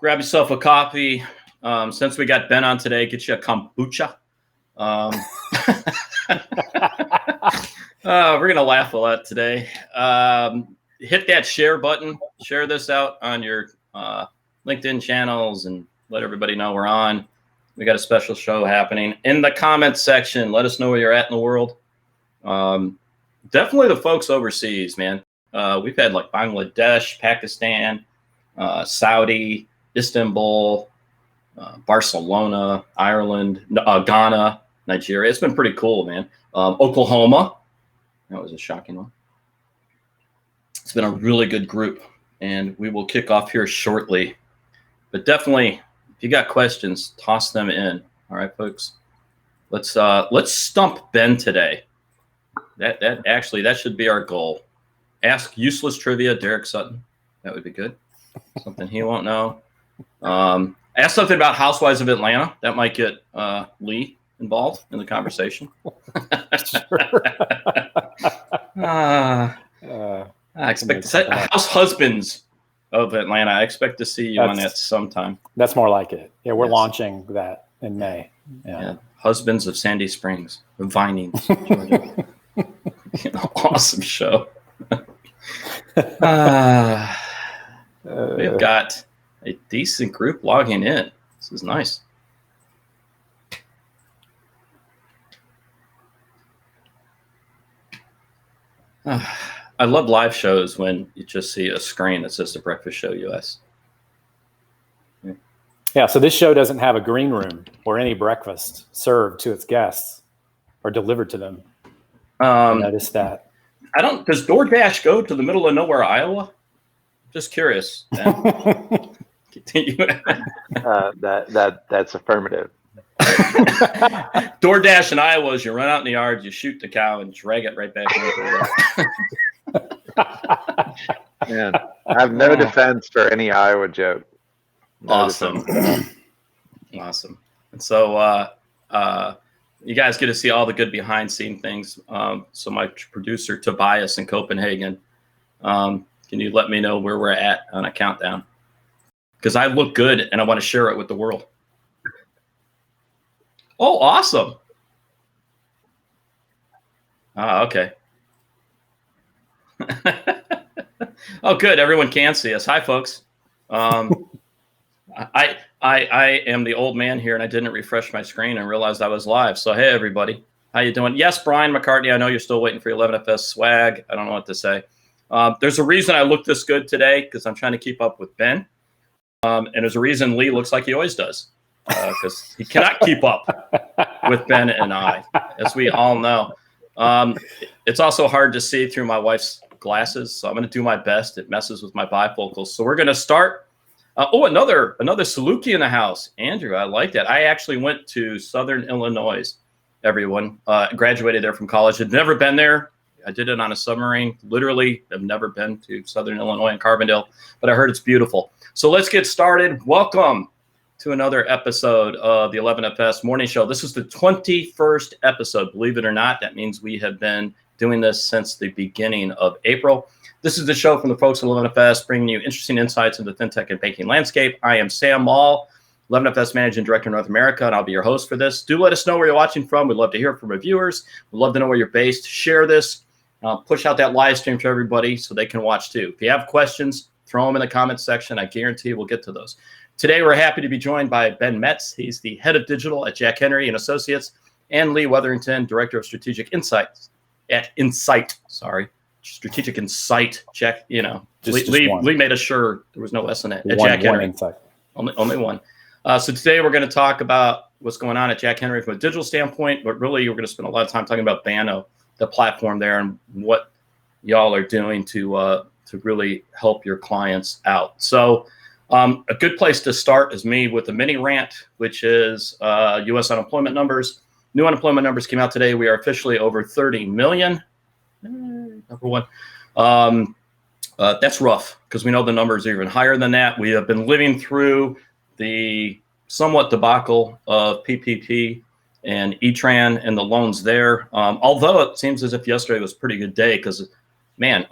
grab yourself a coffee. Since we got Ben on today, get you a kombucha. We're going to laugh a lot today. Hit that share button. Share this out on your LinkedIn channels and let everybody know we're on. We got a special show happening. In the comments section, let us know where you're at in the world. Definitely the folks overseas, man. We've had like Bangladesh, Pakistan, Saudi, Istanbul, Barcelona, Ireland, Ghana, Nigeria. It's been pretty cool, man. Oklahoma. That was a shocking one. It's been a really good group, and we will kick off here shortly. But definitely, if you got questions, toss them in. All right, folks. Let's stump Ben today. That should be our goal. Ask useless trivia, Derek Sutton. That would be good. Something he won't know. Ask something about Housewives of Atlanta. That might get Lee involved in the conversation. I expect to say House Husbands of Atlanta. I expect to see you on that sometime. That's more like it. Yeah, we're launching that in May. Yeah. Husbands of Sandy Springs, Vining, Georgia. Awesome show. We've got a decent group logging in. This is nice. I love live shows when you just see a screen that says The Breakfast Show US. Yeah, so this show doesn't have a green room or any breakfast served to its guests or delivered to them. I noticed that. Does DoorDash go to the middle of nowhere, Iowa? Just curious. Continue. That's affirmative. DoorDash in Iowa is you run out in the yard, you shoot the cow, and drag it right back in. Man, I have no defense for any Iowa joke. Awesome. Awesome. And so you guys get to see all the good behind-scene things. So my producer, Tobias in Copenhagen, can you let me know where we're at on a countdown? Because I look good, and I want to share it with the world. Oh, awesome. Okay. Oh, good. Everyone can see us. Hi, folks. I am the old man here, and I didn't refresh my screen and realized I was live. So, hey, everybody. How you doing? Yes, Brian McCartney, I know you're still waiting for your 11FS swag. I don't know what to say. There's a reason I look this good today, because I'm trying to keep up with Ben. And there's a reason Lee looks like he always does, because he cannot keep up with Ben and I, as we all know. It's also hard to see through my wife's glasses, so I'm going to do my best. It messes with my bifocals. So we're going to start. Another Saluki in the house. Andrew, I like that. I actually went to Southern Illinois, everyone. Graduated there from college. Had never been there. I did it on a submarine. Literally, I've never been to Southern Illinois and Carbondale, but I heard it's beautiful. So let's get started. Welcome to another episode of the 11FS Morning Show. This is the 21st episode, believe it or not. That means we have been doing this since the beginning of April. This is the show from the folks at 11FS, bringing you interesting insights into the fintech and banking landscape. I am Sam Maule, 11FS Managing Director in North America, and I'll be your host for this. Do let us know where you're watching from. We'd love to hear from our viewers. We'd love to know where you're based. Share this. Push out that live stream to everybody so they can watch too. If you have questions, throw them in the comments section. I guarantee we'll get to those. Today, we're happy to be joined by Ben Metz. He's the head of digital at Jack Henry & Associates, and Lee Wetherington, Director of Strategic Insights at Insight. Strategic Insight. Jack, Lee made us sure there was no S in it at Jack Henry. Insight. Only one. So today, we're going to talk about what's going on at Jack Henry from a digital standpoint, but really, we're going to spend a lot of time talking about Banno, the platform there, and what y'all are doing to really help your clients out. So a good place to start is me with a mini rant, which is U.S. unemployment numbers. New unemployment numbers came out today. We are officially over 30 million. Number one. That's rough because we know the numbers are even higher than that. We have been living through the somewhat debacle of PPP and E-Tran and the loans there. Although it seems as if yesterday was a pretty good day because, man,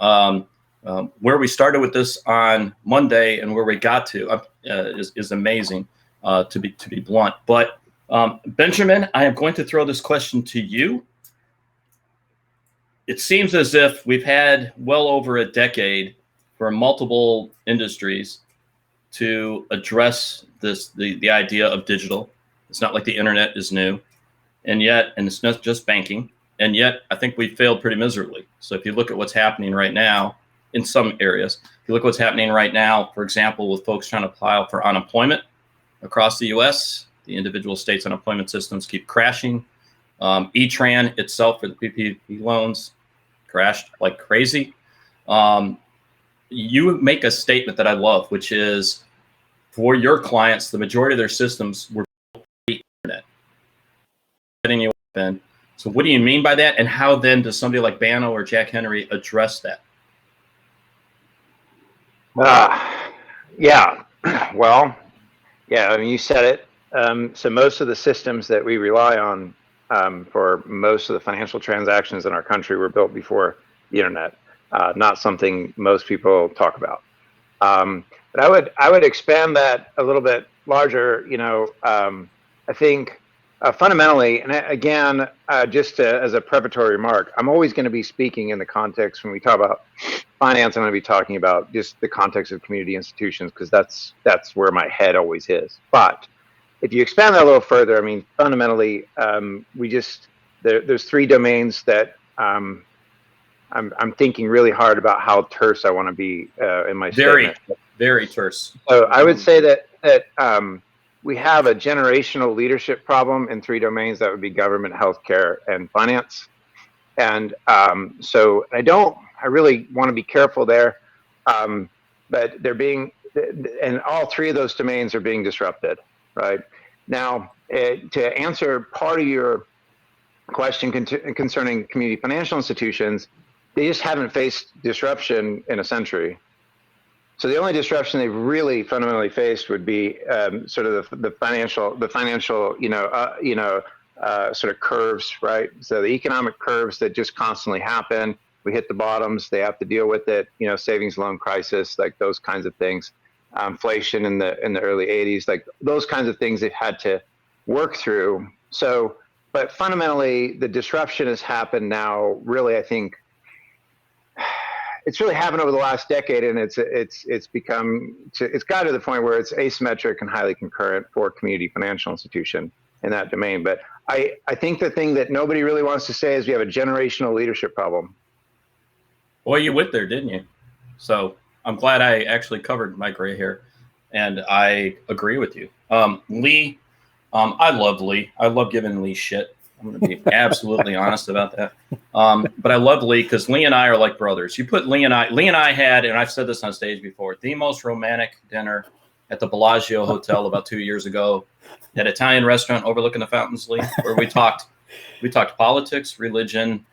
Where we started with this on Monday and where we got to is amazing, to be blunt. But Benjamin, I am going to throw this question to you. It seems as if we've had well over a decade for multiple industries to address the idea of digital. It's not like the internet is new, and it's not just banking, and yet I think we failed pretty miserably. So if you look at what's happening right now in some areas, if you look what's happening right now, for example, with folks trying to file for unemployment across the U.S., the individual states' unemployment systems keep crashing. E-Tran itself for the PPP loans crashed like crazy. You make a statement that I love, which is for your clients, the majority of their systems were built for the internet. Getting you in. So what do you mean by that? And how then does somebody like Banno or Jack Henry address that? Yeah. Well, yeah, I mean, you said it. So most of the systems that we rely on for most of the financial transactions in our country were built before the internet. Not something most people talk about. But I would expand that a little bit larger. I think fundamentally, and again, as a preparatory remark, I'm always going to be speaking in the context when we talk about finance. I'm going to be talking about just the context of community institutions because that's where my head always is. But if you expand that a little further, I mean, fundamentally, there's three domains that I'm thinking really hard about how terse I want to be in my statement. Very terse. So I would say that we have a generational leadership problem in three domains. That would be government, healthcare, and finance. And so I really want to be careful there. But and all three of those domains are being disrupted. Right now, to answer part of your question concerning community financial institutions, they just haven't faced disruption in a century. So the only disruption they've really fundamentally faced would be sort of the financial sort of curves, right? So the economic curves that just constantly happen. We hit the bottoms, they have to deal with it. Savings loan crisis, like those kinds of things. Inflation in the early 80s, like those kinds of things they've had to work through. So, but fundamentally, the disruption has happened now. Really, I think it's really happened over the last decade, and it's got to the point where it's asymmetric and highly concurrent for community financial institution in that domain. But I think the thing that nobody really wants to say is we have a generational leadership problem. Well, you went there, didn't you? So I'm glad I actually covered my gray hair, and I agree with you. Lee, I love Lee. I love giving Lee shit. I'm going to be absolutely honest about that. But I love Lee because Lee and I are like brothers. You put Lee and I had, and I've said this on stage before, the most romantic dinner at the Bellagio Hotel about 2 years ago, that Italian restaurant overlooking the fountains, Lee, where we talked politics, religion,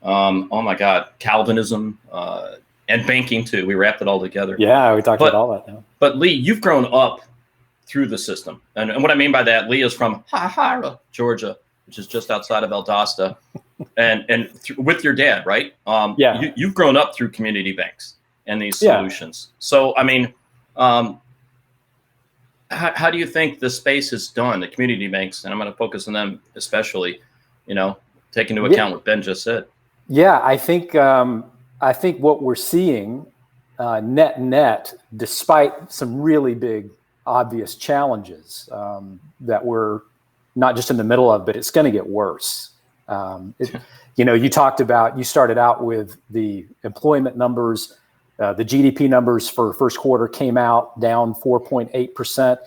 oh my God, Calvinism, and banking too. We wrapped it all together. Yeah, we talked about all that now. But Lee, you've grown up through the system. And what I mean by that, Lee is from Hahara, Georgia, which is just outside of Valdosta, and with your dad, right? Yeah. You've grown up through community banks and these solutions. Yeah. So, I mean, how do you think the space is done, the community banks, and I'm going to focus on them especially, take into account what Ben just said? Yeah, I think what we're seeing net, despite some really big, obvious challenges that we're not just in the middle of, but it's going to get worse. You started out with the employment numbers. The GDP numbers for first quarter came out down 4.8%.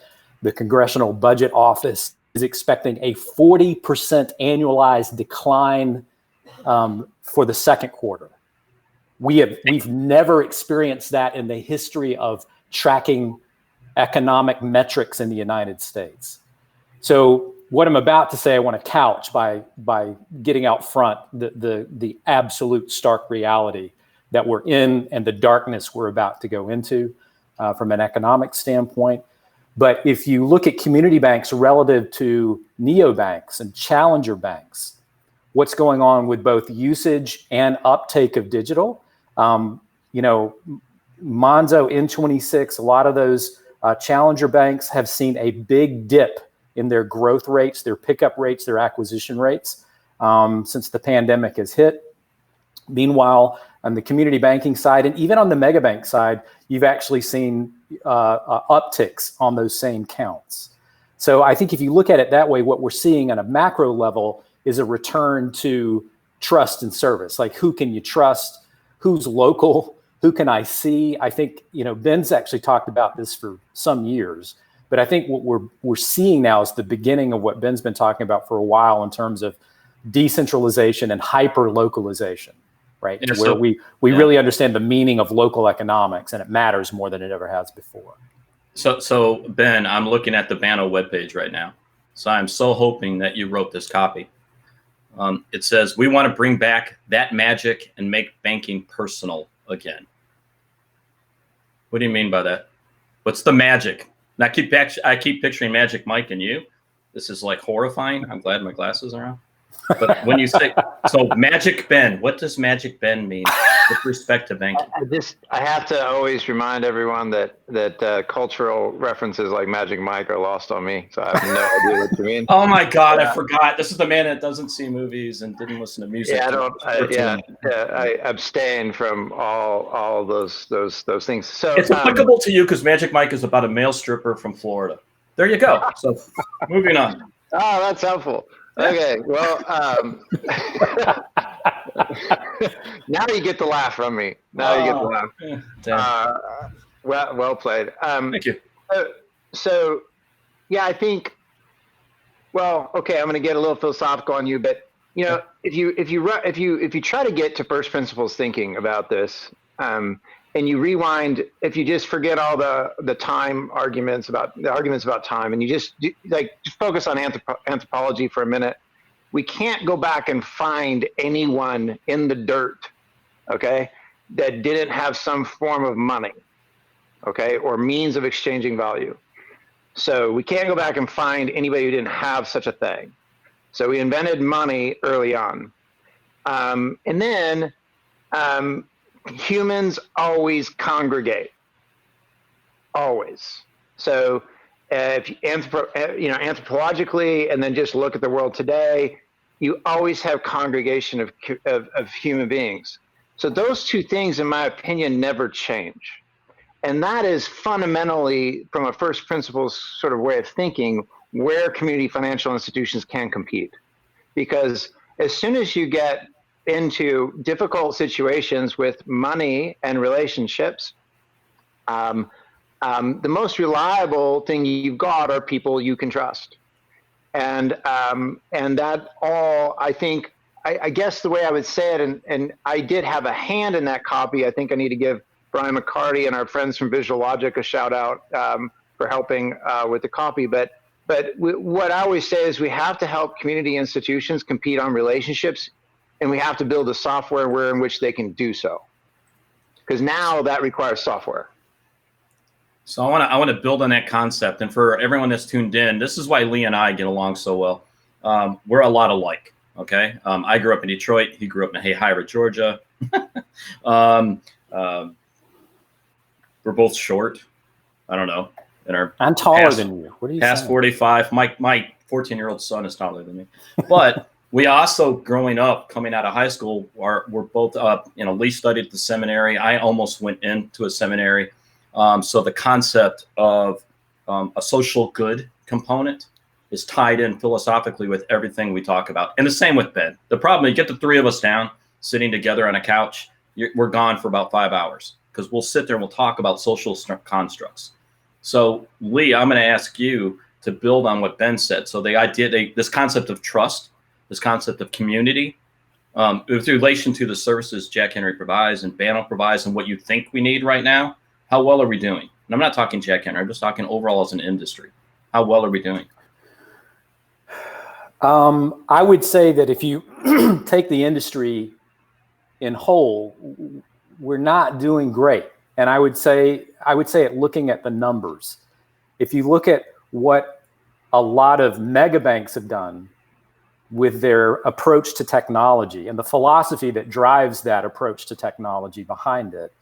The Congressional Budget Office is expecting a 40% annualized decline for the second quarter. We've never experienced that in the history of tracking economic metrics in the United States. So what I'm about to say, I want to couch by getting out front the absolute stark reality that we're in and the darkness we're about to go into from an economic standpoint. But if you look at community banks relative to neobanks and challenger banks, what's going on with both usage and uptake of digital, Monzo, N26, a lot of those challenger banks have seen a big dip in their growth rates, their pickup rates, their acquisition rates since the pandemic has hit. Meanwhile, on the community banking side, and even on the mega bank side, you've actually seen upticks on those same counts. So I think if you look at it that way, what we're seeing on a macro level is a return to trust and service. Like, who can you trust? Who's local? Who can I see? I think, Ben's actually talked about this for some years, but I think what we're seeing now is the beginning of what Ben's been talking about for a while in terms of decentralization and hyper-localization, right? Yeah, where we really understand the meaning of local economics, and it matters more than it ever has before. So Ben, I'm looking at the Banno webpage right now. So I'm so hoping that you wrote this copy. It says, we want to bring back that magic and make banking personal again. What do you mean by that? What's the magic? And I keep picturing Magic Mike and you. This is like horrifying. I'm glad my glasses are on. But when you say, so Magic Ben, what does Magic Ben mean with respect to banking? I have to always remind everyone that cultural references like Magic Mike are lost on me. So I have no idea what you mean. Oh my God, I forgot. This is the man that doesn't see movies and didn't listen to music. Yeah, I abstain from all those things. So it's applicable to you because Magic Mike is about a male stripper from Florida. There you go. So moving on. Oh, that's helpful. Okay, well, now you get the laugh from me. Now you get the laugh. Well played. Thank you. So, yeah, I think. Well, okay, I'm going to get a little philosophical on you, but if you try to get to first principles thinking about this, and you rewind, if you just forget all the time arguments about time, and you just focus on anthropology for a minute, we can't go back and find anyone in the dirt, okay, that didn't have some form of money, okay, or means of exchanging value. So we can't go back and find anybody who didn't have such a thing. So we invented money early on, and then humans always congregate, always. So if anthropologically, and then just look at the world today, you always have congregation of human beings. So those two things, in my opinion, never change. And that is fundamentally, from a first principles sort of way of thinking, where community financial institutions can compete. Because as soon as you get into difficult situations with money and relationships, the most reliable thing you've got are people you can trust. And that all, I think, I guess the way I would say it, and I did have a hand in that copy. I think I need to give Brian McCarty and our friends from Visual Logic a shout out for helping with the copy. But what I always say is we have to help community institutions compete on relationships, and we have to build a software in which they can do so. Because now that requires software. So I want to build on that concept. And for everyone that's tuned in, this is why Lee and I get along so well. We're a lot alike, okay? I grew up in Detroit. He grew up in Hayhira, Georgia. We're both short. I don't know. I'm taller than you. What are you saying? Past 45. My 14-year-old son is taller than me. But we also, growing up, coming out of high school, we're both, Lee studied at the seminary. I almost went into a seminary. So the concept of a social good component is tied in philosophically with everything we talk about. And the same with Ben. The problem, you get the three of us down, sitting together on a couch, we're gone for about 5 hours because we'll sit there and we'll talk about social constructs. So Lee, I'm going to ask you to build on what Ben said. So the idea, this concept of trust, this concept of community, with relation to the services Jack Henry provides and Banno provides and what you think we need right now, how well are we doing? And I'm not talking Jack Henry, I'm just talking overall as an industry. How well are we doing? I would say that if you take the industry in whole, we're not doing great. And I would say it looking at the numbers. If you look at what a lot of mega banks have done with their approach to technology and the philosophy that drives that approach to technology behind it,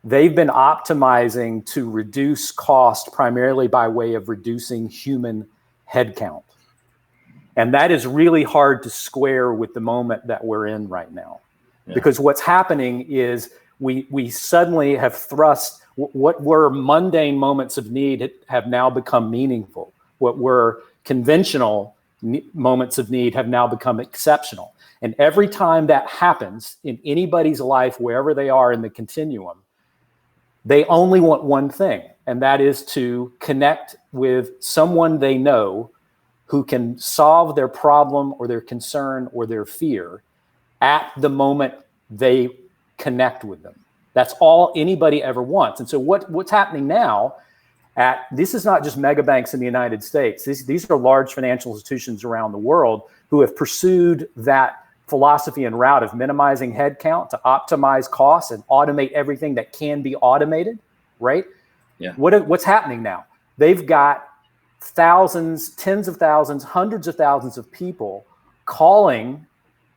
they've been optimizing to reduce cost primarily by way of reducing human headcount. And that is really hard to square with the moment that we're in right now. Yeah. Because what's happening is we suddenly have thrust what were mundane moments of need have now become meaningful. What were conventional moments of need have now become exceptional. And every time that happens in anybody's life, wherever they are in the continuum, they only want one thing, and that is to connect with someone they know who can solve their problem or their concern or their fear at the moment they connect with them. That's all anybody ever wants. And so what's happening now this is not just mega banks in the United States. These are large financial institutions around the world who have pursued that philosophy and route of minimizing headcount to optimize costs and automate everything that can be automated, right? Yeah. What's happening now? They've got thousands, tens of thousands, hundreds of thousands of people calling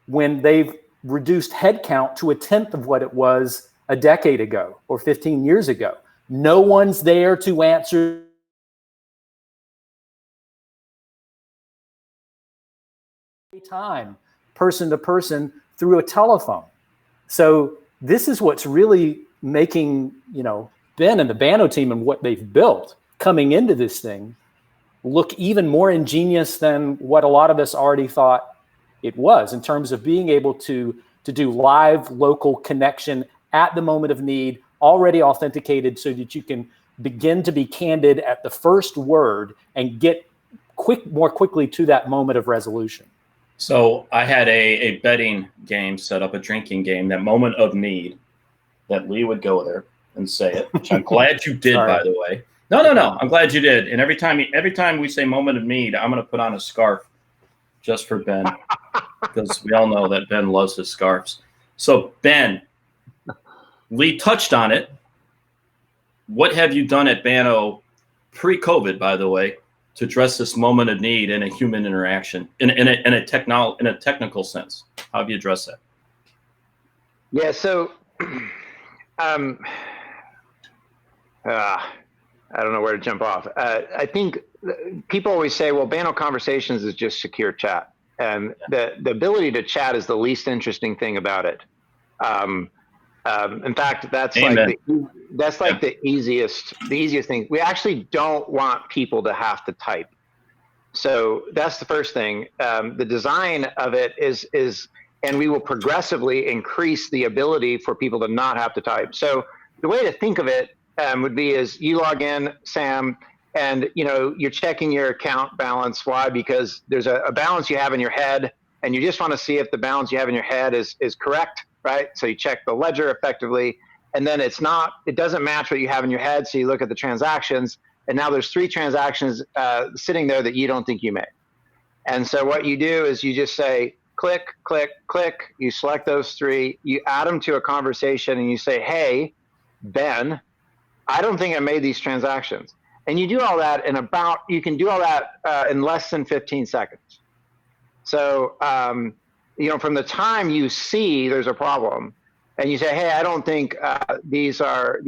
when they've reduced headcount to a tenth of what it was a decade ago or 15 years ago. No one's there to answer time, person to person through a telephone. So this is what's really making, Ben and the Banno team and what they've built coming into this thing look even more ingenious than what a lot of us already thought it was in terms of being able to do live local connection at the moment of need, already authenticated so that you can begin to be candid at the first word and get more quickly to that moment of resolution. So I had a betting game set up, a drinking game, that moment of need, that Lee would go there and say it, which I'm glad you did, by the way. No. I'm glad you did. And every time we say moment of need, I'm going to put on a scarf just for Ben, because we all know that Ben loves his scarves. So Ben, Lee touched on it. What have you done at Banno pre-COVID, by the way, to address this moment of need in a human interaction in a technical sense? How have you addressed that? Yeah, so I don't know where to jump off. I think people always say, well, Banno Conversations is just secure chat. And the ability to chat is the least interesting thing about it. In fact, that's Amen. like the easiest thing. We actually don't want people to have to type. So that's the first thing. The design of it is, and we will progressively increase the ability for people to not have to type. So the way to think of it would be is you log in, Sam, and you're checking your account balance. Why? Because there's a balance you have in your head, and you just want to see if the balance you have in your head is correct. Right? So you check the ledger effectively, and then it doesn't match what you have in your head. So you look at the transactions, and now there's 3 transactions sitting there that you don't think you made. And so what you do is you just say, click, click, click. You select those 3, you add them to a conversation, and you say, hey, Ben, I don't think I made these transactions. And you do all that you can do all that in less than 15 seconds. So, from the time you see there's a problem and you say, hey, I don't think these are,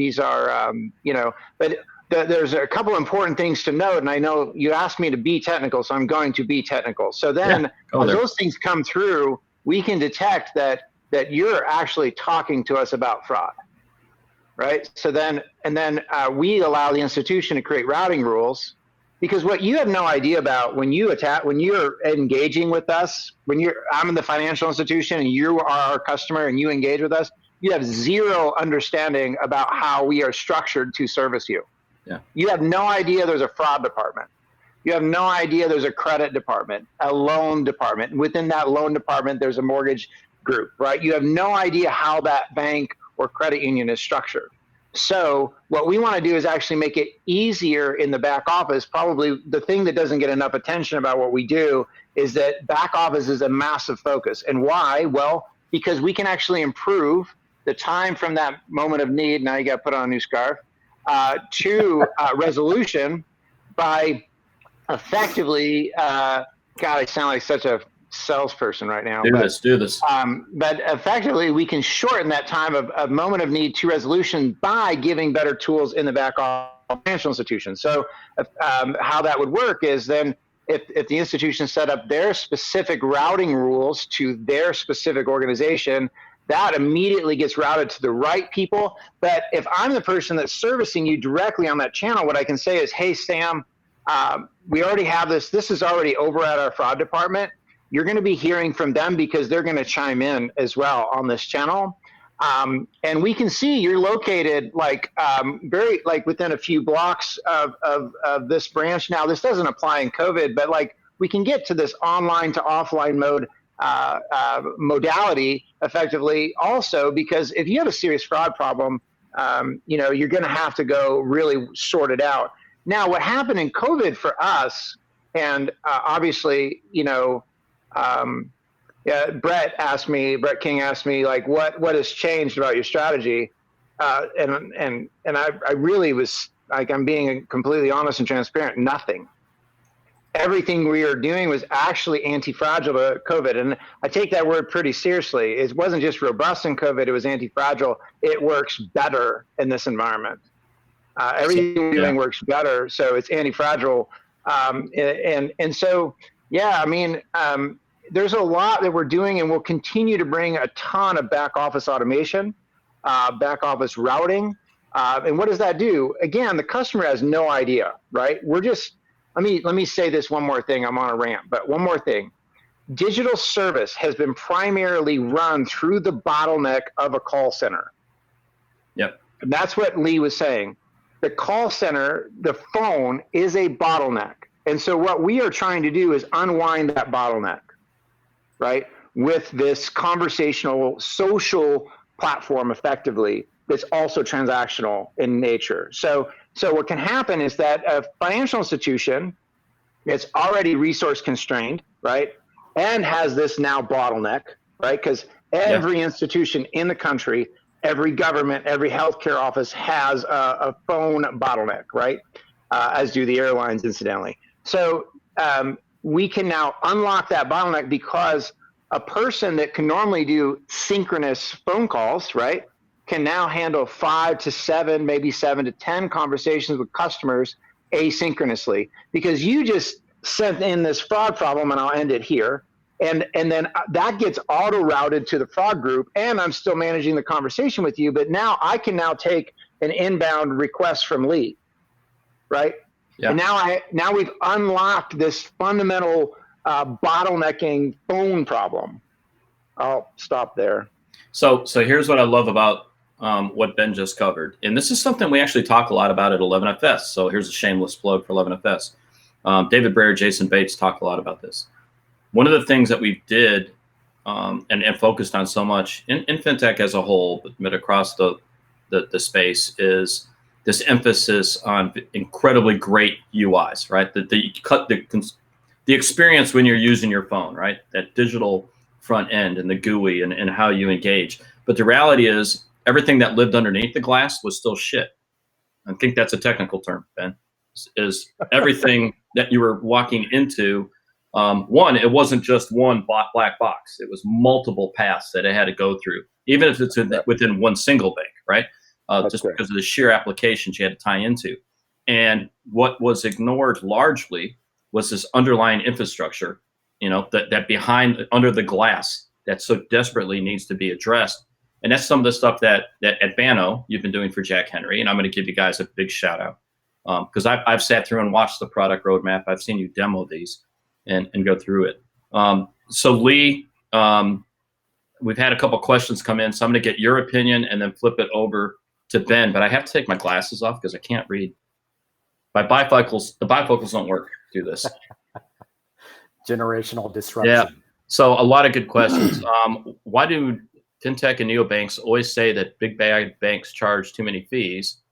but there's a couple important things to note. And I know you asked me to be technical, so I'm going to be technical. So then as those things come through, we can detect that you're actually talking to us about fraud, right? So then we allow the institution to create routing rules. Because what you have no idea about when you're engaging with us, I'm in the financial institution and you are our customer and you engage with us, you have zero understanding about how we are structured to service you. Yeah. You have no idea there's a fraud department. You have no idea there's a credit department, a loan department. And within that loan department, there's a mortgage group, right? You have no idea how that bank or credit union is structured. So what we want to do is actually make it easier in the back office. Probably the thing that doesn't get enough attention about what we do is that back office is a massive focus. And why? Well, because we can actually improve the time from that moment of need, now you got to put on a new scarf, to resolution by effectively, God, I sound like such a salesperson right now. Do this. But effectively, we can shorten that time of moment of need to resolution by giving better tools in the back office of financial institutions. So how that would work is then if the institution set up their specific routing rules to their specific organization, that immediately gets routed to the right people. But if I'm the person that's servicing you directly on that channel, what I can say is, hey, Sam, we already have this. This is already over at our fraud department. You're going to be hearing from them because they're going to chime in as well on this channel. And we can see you're located very within a few blocks of this branch. Now, this doesn't apply in COVID, but we can get to this online to offline mode modality effectively also, because if you have a serious fraud problem, you're going to have to go really sort it out. Now, what happened in COVID for us, and obviously, Brett King asked me what has changed about your strategy, and I really was I'm being completely honest and transparent. Nothing. Everything we were doing was actually anti-fragile to COVID, and I take that word pretty seriously. It wasn't just robust in COVID; it was anti-fragile. It works better in this environment. Everything we're doing works better, so it's anti-fragile, and so there's a lot that we're doing, and we'll continue to bring a ton of back office automation, back office routing. And what does that do? Again, the customer has no idea, right? Let me say this one more thing. I'm on a rant, but one more thing. Digital service has been primarily run through the bottleneck of a call center. Yep. And that's what Lee was saying. The call center, the phone, is a bottleneck. And so what we are trying to do is unwind that bottleneck, right? With this conversational social platform effectively that's also transactional in nature. So what can happen is that a financial institution that's already resource constrained, right? And has this now bottleneck, right? Because every institution in the country, every government, every healthcare office has a phone bottleneck, right? As do the airlines, incidentally. So we can now unlock that bottleneck because a person that can normally do synchronous phone calls, right, can now handle 5 to 7, maybe 7 to 10 conversations with customers asynchronously, because you just sent in this fraud problem, and I'll end it here. And then that gets auto routed to the fraud group, and I'm still managing the conversation with you, but now I can now take an inbound request from Lee, right? Yeah. And now we've unlocked this fundamental bottlenecking phone problem. I'll stop there. So here's what I love about what Ben just covered, and this is something we actually talk a lot about at 11FS. So here's a shameless plug for 11FS. David Breyer, Jason Bates talk a lot about this. One of the things that we did and focused on so much in fintech as a whole, but across the space, is this emphasis on incredibly great UIs, right? The experience when you're using your phone, right? That digital front end and the GUI and how you engage. But the reality is everything that lived underneath the glass was still shit. I think that's a technical term, Ben, is everything that you were walking into. One, it wasn't just one black box. It was multiple paths that it had to go through, even if it's within one single bank, right? Just great. Because of the sheer applications you had to tie into. And what was ignored largely was this underlying infrastructure, that behind, under the glass, that so desperately needs to be addressed. And that's some of the stuff that at Banno you've been doing for Jack Henry. And I'm going to give you guys a big shout out because I've sat through and watched the product roadmap. I've seen you demo these and go through it. So Lee, we've had a couple questions come in, so I'm going to get your opinion and then flip it over to Ben. But I have to take my glasses off because I can't read. The bifocals don't work through this. Generational disruption. Yeah. So a lot of good questions. Why do fintech and neobanks always say that big bad banks charge too many fees?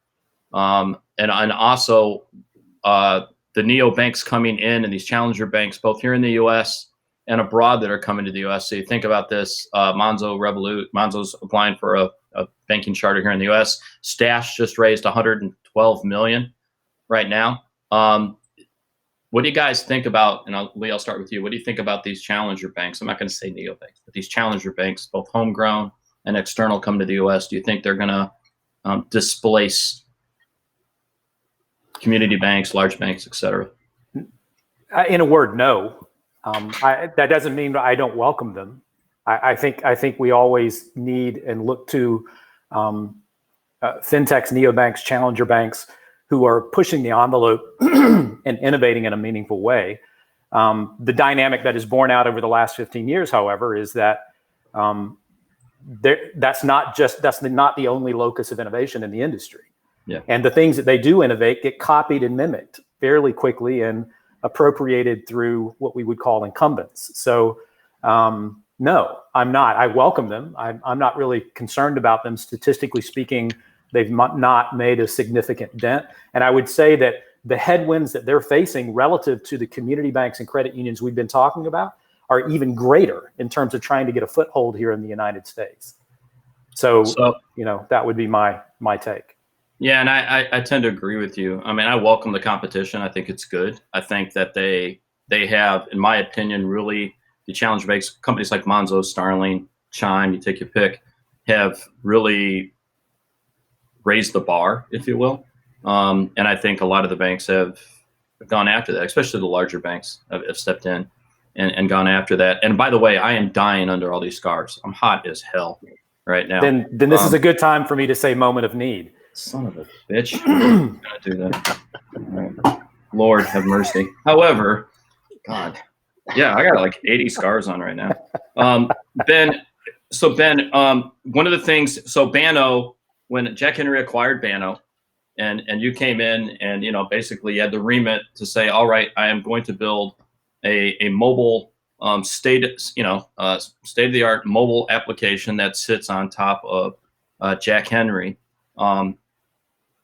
And also the neobanks coming in and these challenger banks, both here in the U.S. and abroad, that are coming to the U.S. So you think about this, Monzo's applying for a banking charter here in the U.S. Stash just raised $112 million right now. what do you guys think about, and Lee, I'll start with you. What do you think about these challenger banks? I'm not going to say neobanks, but these challenger banks, both homegrown and external, come to the U.S. Do you think they're going to displace community banks, large banks, et cetera? In a word, no. That doesn't mean I don't welcome them. I think we always need and look to fintechs, neobanks, challenger banks who are pushing the envelope and innovating in a meaningful way. The dynamic that is borne out over the last 15 years, however, is that that's not the only locus of innovation in the industry. Yeah. And the things that they do innovate get copied and mimicked fairly quickly and appropriated through what we would call incumbents. So no, I'm not. I welcome them. I'm not really concerned about them. Statistically speaking, they've not made a significant dent. And I would say that the headwinds that they're facing relative to the community banks and credit unions we've been talking about are even greater in terms of trying to get a foothold here in the United States. So that would be my take. Yeah, and I tend to agree with you. I mean, I welcome the competition. I think it's good. I think that they have, in my opinion, really, the challenger banks, companies like Monzo, Starling, Chime, you take your pick, have really raised the bar, if you will. And I think a lot of the banks have gone after that, especially the larger banks have stepped in and gone after that. And by the way, I am dying under all these scars. I'm hot as hell right now. Then this is a good time for me to say moment of need. Son of a bitch. I'm gonna do that. Right. Lord have mercy. However, God, yeah, I got like 80 scars on right now. Ben, one of the things, so Banno, when Jack Henry acquired Banno, and you came in and basically you had the remit to say, all right, I am going to build a mobile state of the art mobile application that sits on top of Jack Henry.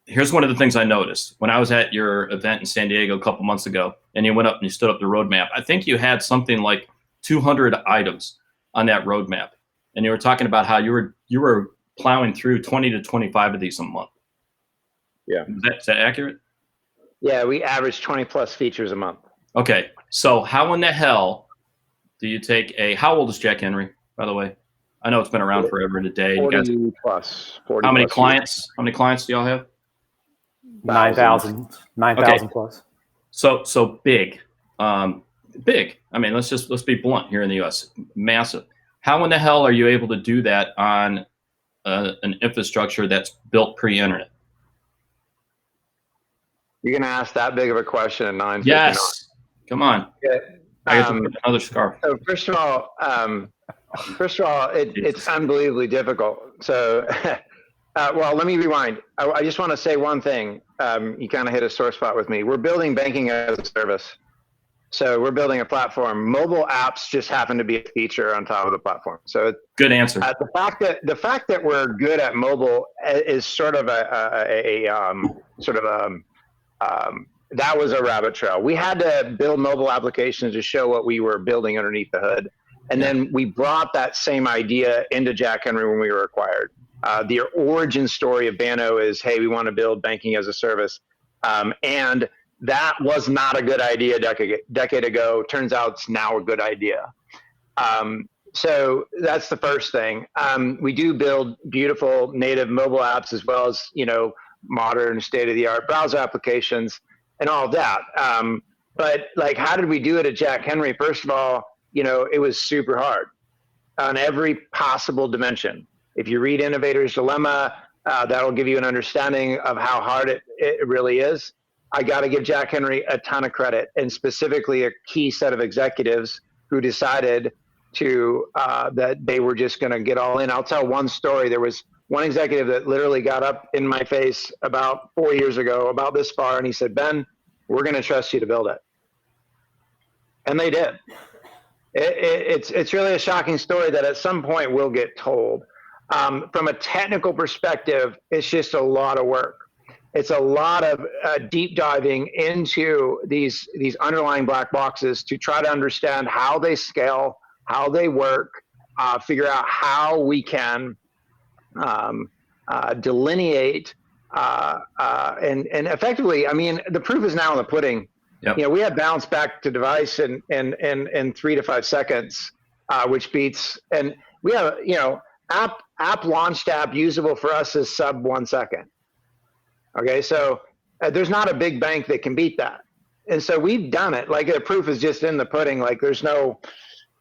Here's one of the things I noticed when I was at your event in San Diego a couple months ago, and you went up and you stood up the roadmap. I think you had something like 200 items on that roadmap, and you were talking about how you were plowing through 20 to 25 of these a month. Yeah, is that accurate? Yeah, we average 20 plus features a month. Okay, so how in the hell do you take how old is Jack Henry, by the way? I know it's been around forever and a day. 40 plus. 40 how many plus clients? years. How many clients do y'all have? 9,000 plus. So big. Big. I mean, let's be blunt here in the U.S. Massive. How in the hell are you able to do that on an infrastructure that's built pre-internet? You're gonna ask that big of a question at 9:59? Yes. Come on. Yeah. I have to put another scarf. So first of all, it's unbelievably difficult. So, well, let me rewind. I just want to say one thing. You kind of hit a sore spot with me. We're building banking as a service. So we're building a platform. Mobile apps just happen to be a feature on top of the platform. So good answer. The fact that we're good at mobile is sort of that was a rabbit trail. We had to build mobile applications to show what we were building underneath the hood. And then we brought that same idea into Jack Henry when we were acquired. The origin story of Banno is, hey, we want to build banking as a service. And that was not a good idea a decade ago. Turns out it's now a good idea. So that's the first thing. We do build beautiful native mobile apps as well as, modern state-of-the-art browser applications and all of that. But like, how did we do it at Jack Henry? First of all, it was super hard on every possible dimension. If you read Innovator's Dilemma, that'll give you an understanding of how hard it really is. I got to give Jack Henry a ton of credit, and specifically a key set of executives who decided that they were just going to get all in. I'll tell one story. There was one executive that literally got up in my face about 4 years ago, about this far, and he said, Ben, we're going to trust you to build it. And they did. It's really a shocking story that at some point will get told. From a technical perspective, it's just a lot of work. It's a lot of deep diving into these underlying black boxes to try to understand how they scale, how they work, figure out how we can delineate and effectively, I mean, the proof is now in the pudding. Yep. You know, we had bounce back to device in 3 to 5 seconds, which beats, and we have, you know, app launched app usable for us is sub 1 second. Okay, so there's not a big bank that can beat that. And so we've done it. Like, the proof is just in the pudding. Like, there's no,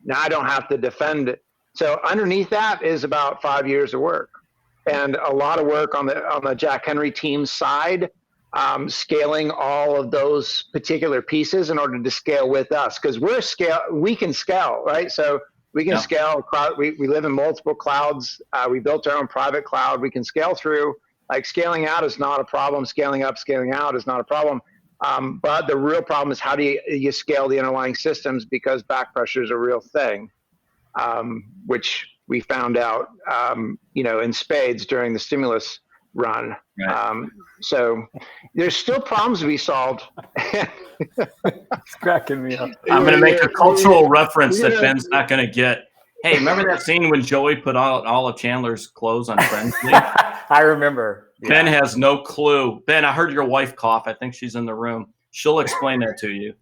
now I don't have to defend it. So underneath that is about 5 years of work, and a lot of work on the Jack Henry team's side, scaling all of those particular pieces in order to scale with us, because we can scale, right? So we can scale. We live in multiple clouds. We built our own private cloud. We can scale through. Like, scaling out is not a problem. Scaling up, scaling out is not a problem. But the real problem is, how do you scale the underlying systems, because back pressure is a real thing, which we found out, you know, in spades during the stimulus run. Right. So there's still problems to be solved. It's cracking me up. I'm going to make a cultural reference that Ben's not going to get. Hey, remember that scene when Joey put on all of Chandler's clothes on Friends? I remember. Yeah. Ben has no clue. Ben, I heard your wife cough. I think she's in the room. She'll explain that to you.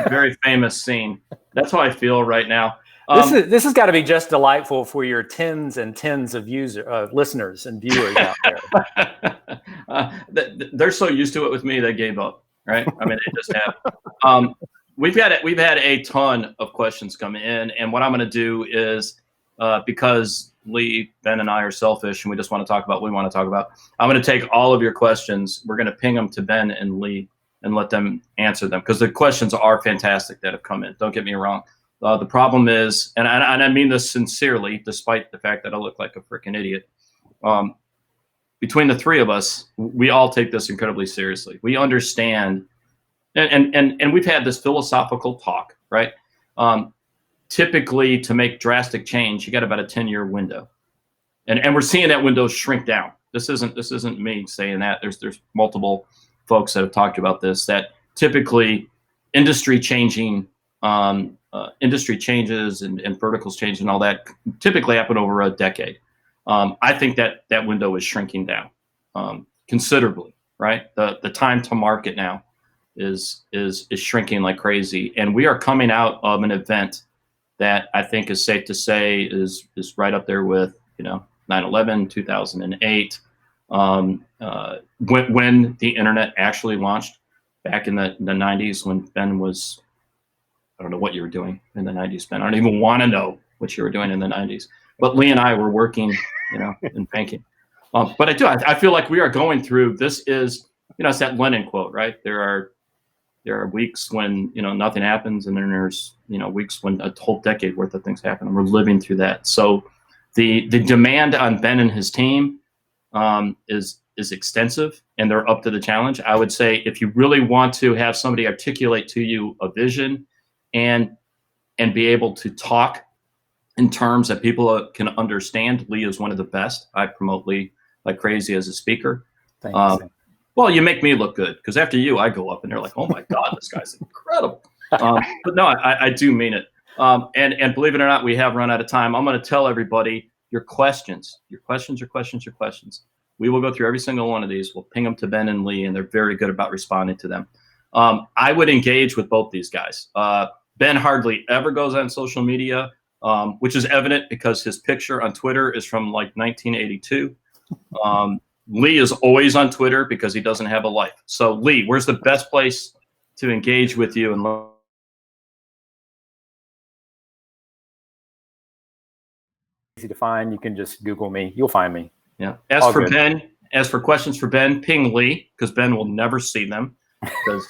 Very famous scene. That's how I feel right now. This has got to be just delightful for your tens and tens of listeners and viewers out there. They're so used to it with me, they gave up. Right? I mean, they just have. We've had a ton of questions come in, and what I'm going to do is, because Lee, Ben, and I are selfish, and we just want to talk about what we want to talk about, I'm going to take all of your questions. We're going to ping them to Ben and Lee and let them answer them, because the questions are fantastic that have come in. Don't get me wrong. The problem is, and I mean this sincerely, despite the fact that I look like a freaking idiot, between the three of us, we all take this incredibly seriously. We understand, and we've had this philosophical talk, right? Typically, to make drastic change, you got about a 10-year window, and we're seeing that window shrink down. This isn't me saying that. There's multiple folks that have talked about this, that typically industry changing. Industry changes and verticals change and all that typically happen over a decade. I think that window is shrinking down considerably, right? The time to market now is shrinking like crazy. And we are coming out of an event that I think is safe to say is right up there with, 9/11, 2008, when the internet actually launched back in the 90s, when Ben was, I don't know what you were doing in the 90s, Ben. I don't even want to know what you were doing in the 90s. But Lee and I were working, in banking. But I feel like we are going through, this is, it's that Lenin quote, right? There are weeks when, nothing happens, and then there's, weeks when a whole decade worth of things happen, and we're living through that. So the demand on Ben and his team is extensive, and they're up to the challenge. I would say, if you really want to have somebody articulate to you a vision and be able to talk in terms that people can understand, Lee is one of the best. I promote Lee like crazy as a speaker. Thank you. Well, you make me look good, because after you, I go up and they're like, "Oh my God, this guy's incredible." But no, I do mean it. And believe it or not, we have run out of time. I'm going to tell everybody your questions. We will go through every single one of these. We'll ping them to Ben and Lee, and they're very good about responding to them. I would engage with both these guys. Ben hardly ever goes on social media, which is evident because his picture on Twitter is from like 1982. Lee is always on Twitter because he doesn't have a life. So Lee, where's the best place to engage with you? And easy to find. You can just Google me. You'll find me. Yeah. As for questions for Ben, ping Lee, because Ben will never see them, because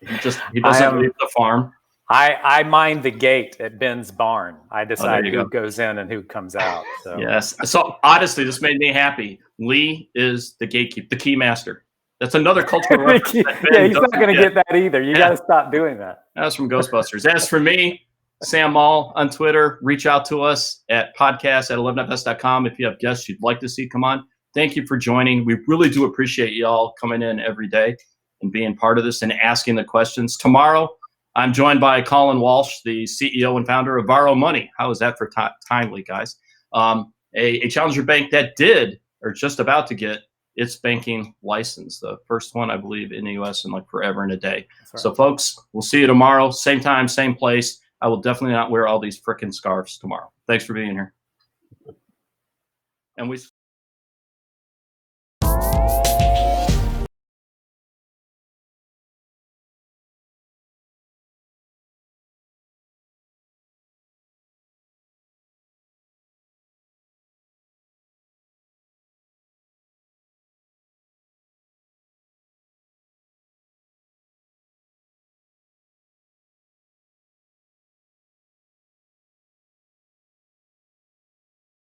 he doesn't leave the farm. I mind the gate at Ben's barn. I decide who goes in and who comes out. So. Yes. So honestly, this made me happy. Lee is the gatekeeper, the key master. That's another cultural reference. Yeah, he's not going to get that either. You got to stop doing that. That's from Ghostbusters. As for me, Sam Maule on Twitter. Reach out to us at podcast@11fs.com if you have guests you'd like to see come on. Thank you for joining. We really do appreciate you all coming in every day and being part of this and asking the questions. Tomorrow, I'm joined by Colin Walsh, the CEO and founder of Borrow Money. How is that for timely, guys? A challenger bank that did, or just about to get, its banking license, the first one, I believe, in the U.S. in like forever and a day. Right. So, folks, we'll see you tomorrow. Same time, same place. I will definitely not wear all these frickin' scarves tomorrow. Thanks for being here. And we